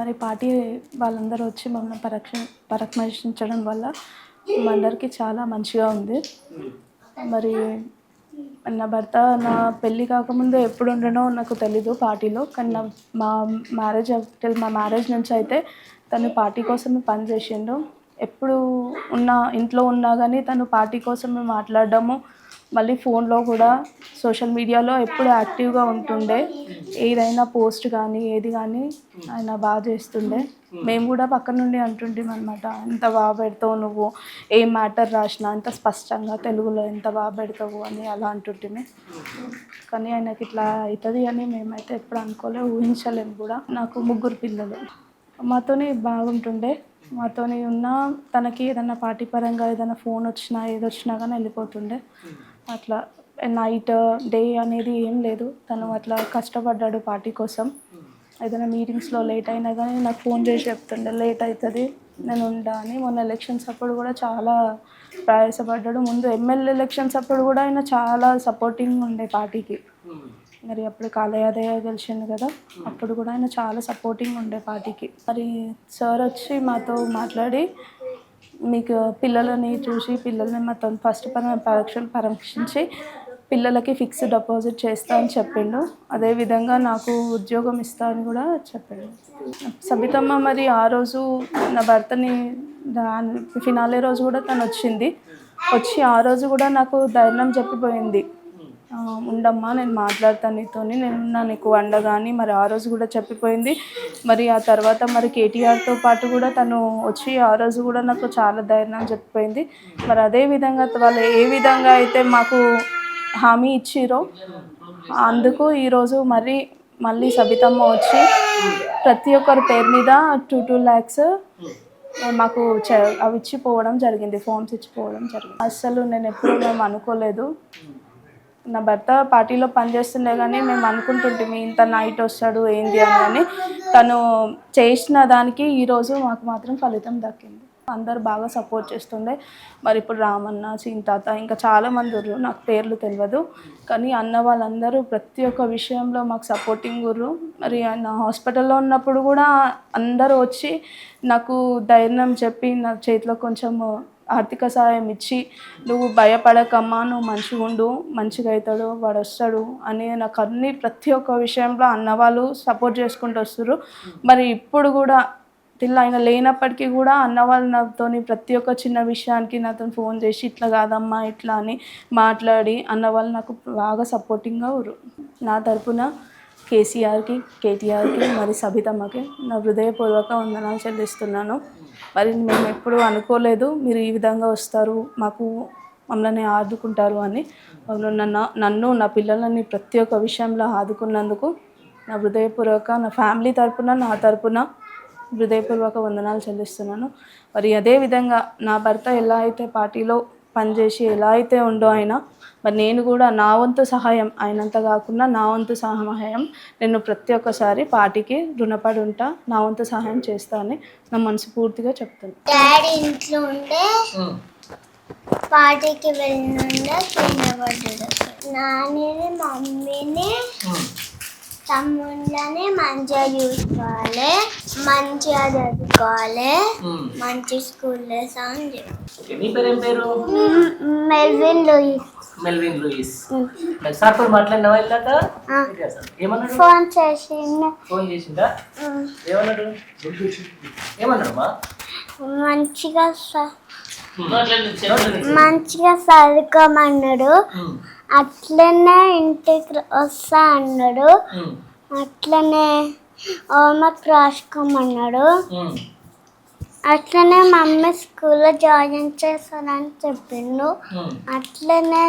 మరి పార్టీ వాళ్ళందరూ వచ్చి మమ్మల్ని పరామర్శించడం వల్ల మా అందరికీ చాలా మంచిగా ఉంది. మరి నా భర్త నా పెళ్ళి కాకముందు ఎప్పుడు ఉండనో నాకు తెలీదు పార్టీలో, కానీ మా మ్యారేజ్ నుంచి అయితే తను పార్టీ కోసమే పనిచేసిండు. ఎప్పుడు ఇంట్లో ఉన్నా కానీ తను పార్టీ కోసమే మాట్లాడడము, మళ్ళీ ఫోన్లో కూడా సోషల్ మీడియాలో ఎప్పుడు యాక్టివ్గా ఉంటుండే. ఏదైనా పోస్ట్ కానీ ఏది కానీ ఆయన బాగా చేస్తుండే. మేము కూడా పక్క నుండి అంటుంటాం అనమాట, ఎంత బాగా పెడతావు నువ్వు, ఏ మ్యాటర్ రాసినా ఎంత స్పష్టంగా తెలుగులో ఎంత బాగా పెడతావు అని అలా అంటుంటే. కానీ ఆయనకి ఇట్లా అవుతుంది అని మేమైతే ఎప్పుడు అనుకోలే, ఊహించలేము కూడా. నాకు 3 పిల్లలు. మాతోనే బాగుంటుండే, మాతోని ఉన్న తనకి ఏదైనా పార్టీ పరంగా ఏదైనా ఫోన్ వచ్చినా ఏదొచ్చినా కానీ వెళ్ళిపోతుండే. అట్లా నైట్ డే అనేది ఏం లేదు, తను అట్లా కష్టపడ్డాడు పార్టీ కోసం. ఏదైనా మీటింగ్స్లో లేట్ అయినా కానీ నాకు ఫోన్ చేసి చెప్తుండే, లేట్ అవుతుంది నేను ఉండా అని. మొన్న ఎలక్షన్స్ అప్పుడు కూడా చాలా ప్రయాసపడ్డాడు. ముందు ఎమ్మెల్యే ఎలక్షన్స్ అప్పుడు కూడా ఆయన చాలా సపోర్టింగ్ ఉండే పార్టీకి. మరి అప్పుడు కాలయాదయ గెలిచిండు కదా, అప్పుడు కూడా ఆయన చాలా సపోర్టింగ్ ఉండే పార్టీకి. మరి సార్ వచ్చి మాతో మాట్లాడి, మీకు పిల్లలని చూసి పిల్లల్ని మాతో ఫస్ట్ పరీక్షించి పిల్లలకి ఫిక్స్డ్ డిపాజిట్ చేస్తా అని చెప్పిండు. అదేవిధంగా నాకు ఉద్యోగం ఇస్తా అని కూడా చెప్పిండు. సబితమ్మ మరి ఆ రోజు నా భర్తని ఫినాలే రోజు కూడా తను వచ్చి ఆ రోజు కూడా నాకు ధైర్యం చెప్పిపోయింది, ఉండమ్మా నేను మాట్లాడతాను నీతోని, నేను నీకు అండగా అని. మరి ఆ రోజు కూడా చెప్పిపోయింది. మరి ఆ తర్వాత మరి కేటీఆర్తో పాటు కూడా తను వచ్చి ఆ రోజు కూడా నాకు చాలా ధైర్యం చెప్పిపోయింది. మరి అదే విధంగా వాళ్ళు ఏ విధంగా అయితే మాకు హామీ ఇచ్చిరో అందుకు ఈరోజు మళ్ళీ సబితమ్మ వచ్చి ప్రతి ఒక్కరి పేరు మీద 2 lakhs మాకు అవి ఇచ్చిపోవడం జరిగింది, ఫామ్స్ ఇచ్చిపోవడం జరిగింది. అసలు మేము అనుకోలేదు. నా భర్త పార్టీలో పనిచేస్తుండే కానీ మేము అనుకుంటుంటే ఇంత నైట్ వస్తాడు ఏంది అని. కానీ తను చేసిన దానికి ఈరోజు మాకు మాత్రం ఫలితం దక్కింది. అందరు బాగా సపోర్ట్ చేస్తుండే. మరి ఇప్పుడు రామన్న, చింతాత ఇంకా చాలామంది ఉర్రు, నాకు పేర్లు తెలియదు. కానీ అన్న వాళ్ళందరూ ప్రతి ఒక్క విషయంలో మాకు సపోర్టింగ్ ఉర్రు. మరి ఆయన హాస్పిటల్లో ఉన్నప్పుడు కూడా అందరూ వచ్చి నాకు ధైర్యం చెప్పి నా చేతిలో కొంచెం ఆర్థిక సహాయం ఇచ్చి, నువ్వు భయపడకమ్మా, నువ్వు మంచిగా ఉండు, మంచిగా అవుతాడు, వాడు వస్తాడు అని నాకు ప్రతి ఒక్క విషయంలో అన్నవాళ్ళు సపోర్ట్ చేసుకుంటూ వస్తారు. మరి ఇప్పుడు కూడా ఆయన లేనప్పటికీ కూడా అన్నవాళ్ళు నాతోని ప్రతి ఒక్క చిన్న విషయానికి నాతో ఫోన్ చేసి ఇట్లా కాదమ్మా ఇట్లా అని మాట్లాడి అన్నవాళ్ళు నాకు బాగా సపోర్టింగ్గా ఉన్నారు. నా తరపున కేసీఆర్కి, కేటీఆర్కి, మరి సబితమ్మకి నా హృదయపూర్వక వందనాలు చెల్లిస్తున్నాను. మరి మేము ఎప్పుడూ అనుకోలేదు మీరు ఈ విధంగా వస్తారు, మమ్మల్ని ఆదుకుంటారు అని. నన్ను నా పిల్లలని ప్రతి ఒక్క విషయంలో ఆదుకున్నందుకు నా హృదయపూర్వక, నా ఫ్యామిలీ తరపున, నా తరపున హృదయపూర్వక వందనాలు చెల్లిస్తున్నాను. మరి అదేవిధంగా నా భర్త ఎలా అయితే పార్టీలో పనిచేసి ఎలా అయితే ఉండో ఆయన, మరి నేను కూడా నా వంతు సహాయం, ఆయనంత కాకుండా నా వంతు సహాయం నేను ప్రతి ఒక్కసారి పార్టీకి రుణపడి ఉంటా, నా వంతు సహాయం చేస్తా అని నా మనస్ఫూర్తిగా చెప్తాను. డాడీ ఇంట్లో ఉండే పార్టీకి వెళ్ళిండే కింద పడ్డాడు. నాన్నని మమ్మీని తమ్ముళ్ళని మంచిగా చూసుకోవాలి, మంచిగా చదువుకోవాలి, మంచి స్కూల్ మెల్విన్ లూయిస్. సార్ తో మాట్లాడినావా ఇలాగా? ఏమన్నాడు? ఫోన్ చేసిండా? ఏమన్నాడు? మంచిగా చదువుకోమన్నాడు, అట్లనే ఇంటికి వస్తా అన్నాడు, అట్లనే హోంవర్క్ రాసుకోమన్నాడు, అట్లనే మమ్మీ స్కూల్లో జాయిన్ చేస్తానని చెప్పిండు, అట్లనే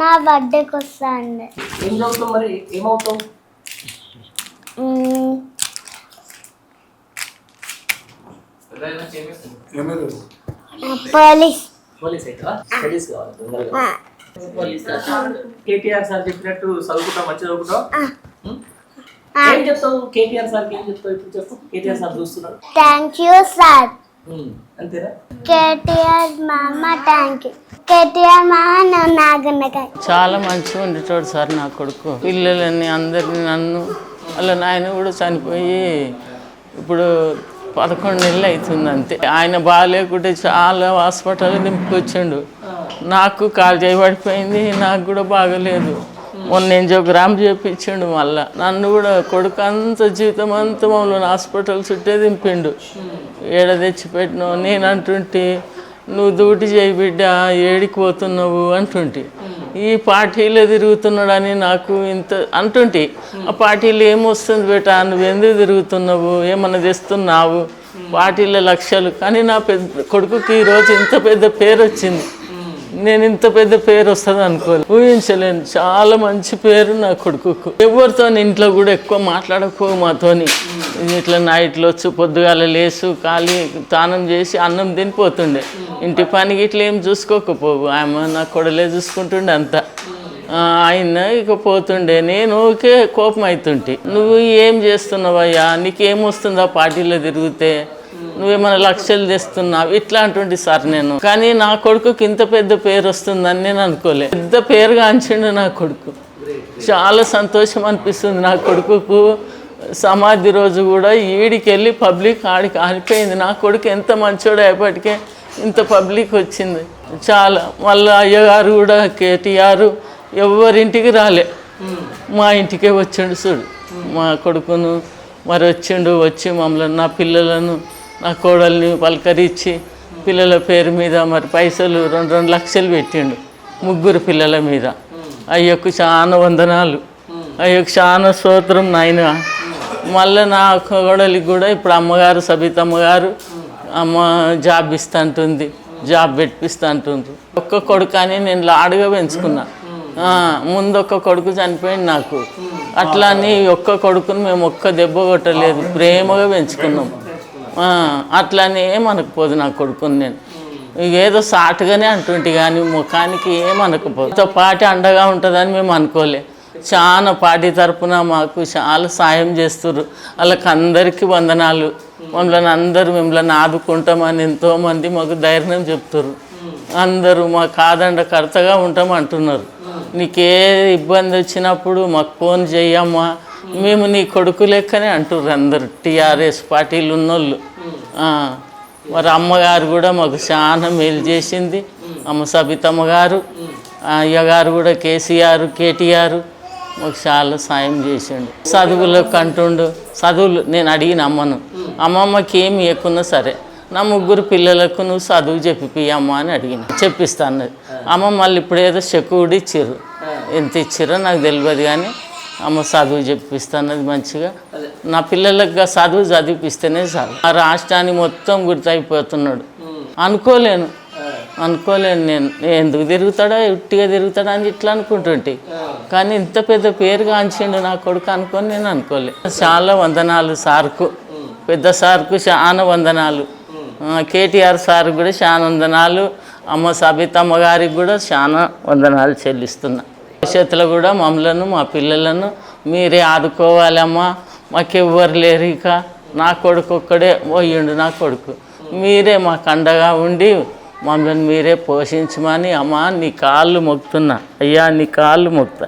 నా బర్త్డేకి వస్తా అండి. పోలీస్ కేటీఆర్ సార్ చెప్పినట్టు చదువుకుంటాం, మంచిగా చదువుకుంటాం. ఏం చెప్తావు కేటీఆర్ సార్? ఏం చెప్తావు ఇప్పుడు చెప్పు. కేటీఆర్ సార్ చూస్తున్నాడు. Thank you sir. అంతేనా? కేటీఆర్ మామ థ్యాంక్ యూ. కేటీఆర్ మామ నాగన్నకాయ చాలా మంచిగా ఉండేటోడు సార్ నా కొడుకు. పిల్లలని అందరిని నన్ను వాళ్ళ నాయన కూడా చనిపోయి ఇప్పుడు 11 నెలలు అవుతుంది అంతే. ఆయన బాగాలేకుంటే చాలా హాస్పిటల్ దింపుకొచ్చిండు. నాకు కాలు చేయబడిపోయింది, నాకు కూడా బాగలేదు. మొన్న ఎంజోగ్రామ్ చేయించిండు. మళ్ళా నన్ను కూడా కొడుకు అంత జీవితం అంతా మమ్మల్ని హాస్పిటల్ చుట్టే దింపిండు. ఏడ తెచ్చిపెట్టినావు నేను అంటుంటే, నువ్వు డ్యూటీ చేయి బిడ్డ, ఏడికి పోతున్నావు అంటుంటే, ఈ పార్టీలో తిరుగుతున్నాడని నాకు ఇంత అంటుంటే, ఆ పార్టీలో ఏమొస్తుంది బేట, నువ్వు ఎందుకు తిరుగుతున్నావు, ఏమన్నా తెస్తున్నావు, పార్టీలో లక్షలు. కానీ నా పెద్ద కొడుకుకి ఈరోజు ఇంత పెద్ద పేరు వచ్చింది. నేను ఇంత పెద్ద పేరు వస్తుంది అనుకోలేదు, ఊహించలేను. చాలా మంచి పేరు నా కొడుకుకు. ఎవరితో ఇంట్లో కూడా ఎక్కువ మాట్లాడకపోవు మాతోని. ఇట్లా నైట్లో వచ్చి పొద్దుగాల లేసు ఖాళీ స్నానం చేసి అన్నం తినిపోతుండే. ఇంటి పనికి ఇట్లా ఏం చూసుకోకపోవు, ఆమె నా కొడలే చూసుకుంటుండే అంతా. ఆయన ఇక పోతుండే. నేను ఓకే కోపం అవుతుంటే, నువ్వు ఏం చేస్తున్నావయ్యా, నీకేమొస్తుందా పార్టీలో తిరిగితే, నువ్వేమైనా లక్షలు తెస్తున్నావు ఇట్లా అంటుంటే సార్ నేను. కానీ నా కొడుకుకి ఇంత పెద్ద పేరు వస్తుందని నేను అనుకోలే. పెద్ద పేరు గాంచిండు నా కొడుకు. చాలా సంతోషం అనిపిస్తుంది నా కొడుకుకు. సమాధి రోజు కూడా ఈడికి వెళ్ళి పబ్లిక్ ఆడికి ఆడిపోయింది. నా కొడుకు ఎంత మంచోడు అయ్యేపటికే ఇంత పబ్లిక్ వచ్చింది చాలా. మళ్ళీ అయ్యగారు కూడా కేటీఆర్ ఎవరింటికి రాలే, మా ఇంటికే వచ్చిండు చూడు. మా కొడుకును మరి వచ్చిండు. వచ్చి మమ్మల్ని, నా పిల్లలను, నా కోడల్ని పలకరించి పిల్లల పేరు మీద మరి పైసలు 2 లక్షలు పెట్టిండు 3 పిల్లల మీద. అయ్యకు చాలా వందనాలు, అయ్యకు చాలా స్తోత్రం నాయన. మళ్ళీ నా కోడలికి కూడా ఇప్పుడు అమ్మగారు సబితమ్మ గారు అమ్మ జాబ్ ఇస్తుంటుంది, జాబ్ పెట్టిస్తా అంటుండ్రు. ఒక్క కొడుకు అని నేను లాడుగా పెంచుకున్నా. ముందు ఒక్క కొడుకు చనిపోయింది నాకు. అట్లా అని ఒక్క కొడుకుని మేము ఒక్క దెబ్బ కొట్టలేదు, ప్రేమగా పెంచుకున్నాం. అట్లనే ఏమనకపోదు నా కొడుకుని నేను. ఏదో సాటుగానే అంటుంటే కానీ ముఖానికి ఏమనకపోదు. పార్టీ అండగా ఉంటుందని మేము అనుకోలే. చాలా పార్టీ తరపున మాకు చాలా సాయం చేస్తున్నారు. వాళ్ళకి అందరికీ వందనాలు. మమ్మల్ని అందరూ మిమ్మల్ని ఆదుకుంటామని ఎంతోమంది మాకు ధైర్యం చెప్తారు. అందరూ మా కాదండ కర్తగా ఉంటాం అంటున్నారు. నీకే ఇబ్బంది వచ్చినప్పుడు మాకు ఫోన్ చెయ్యమ్మా, మేము నీ కొడుకు లెక్కనే అంటుర్రు అందరు టీఆర్ఎస్ పార్టీలు ఉన్నోళ్ళు. మరి అమ్మగారు కూడా మాకు చాలా మేలు చేసింది. అమ్మ సబితమ్మ గారు, అయ్యగారు కూడా కేటీఆర్ మాకు చాలా సాయం చేసిండు. చదువులకు అంటుండు. చదువులు నేను అడిగిన అమ్మను, అమ్మమ్మకి ఏమి ఇవ్వకున్నా సరే నా 3 పిల్లలకు నువ్వు చదువు చెప్పిపియమ్మ అని అడిగిన. చెప్పిస్తా అన్నది అమ్మ. మళ్ళీ ఇప్పుడు ఏదో చెక్కు కూడా ఇచ్చిర్రు, ఎంత ఇచ్చిర్రో నాకు తెలియదు కానీ అమ్మ చదువు చెప్పిస్తున్నది మంచిగా. నా పిల్లలకు చదువు చదివిపిస్తేనే చాలు. ఆ రాష్ట్రాన్ని మొత్తం గుర్తయిపోతున్నాడు. అనుకోలేను నేను ఎందుకు తిరుగుతాడో, ఉట్టిగా తిరుగుతాడా అని ఇట్లా అనుకుంటుంటే, కానీ ఇంత పెద్ద పేరు గాంచిండు నా కొడుకు అనుకొని నేను అనుకోలే. చాలా వందనాలు సార్కు, పెద్ద సార్కు చాలా వందనాలు. కేటీఆర్ సార్ కూడా చాలా వందనాలు. అమ్మ సబితమ్మ గారికి కూడా చాలా వందనాలు చెల్లిస్తున్నా. భవిష్యత్తులో కూడా మమ్మలను, మా పిల్లలను మీరే ఆదుకోవాలమ్మా. మాకెవ్వరు లేరు ఇక. నా కొడుకు ఒక్కడే పోయిండు. నా కొడుకు మీరే మాకు అండగా ఉండి మమ్మల్ని మీరే పోషించమని అమ్మ నీ కాళ్ళు మొక్కుతున్నా. అయ్యా నీ కాళ్ళు మొక్కుతా.